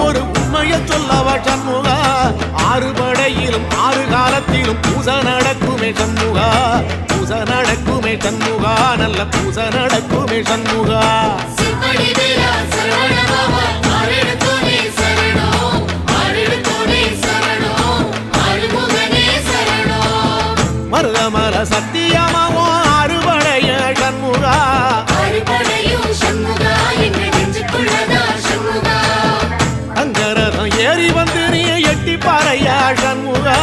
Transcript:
ஒரு உண்மைய சொல்லவா சண்முகா ஆறு படையிலும் ஆறு காலத்திலும் பூசை நடக்குமே சண்முகா பூசை நடக்குமே சண்முகா நல்ல பூசை நடக்குமே சண்முகா மருதமர சத்தியமாவோ அறுபடைய சண்முகா அங்கரதம் ஏறி வந்து நீ எட்டி பாறையா சண்முகா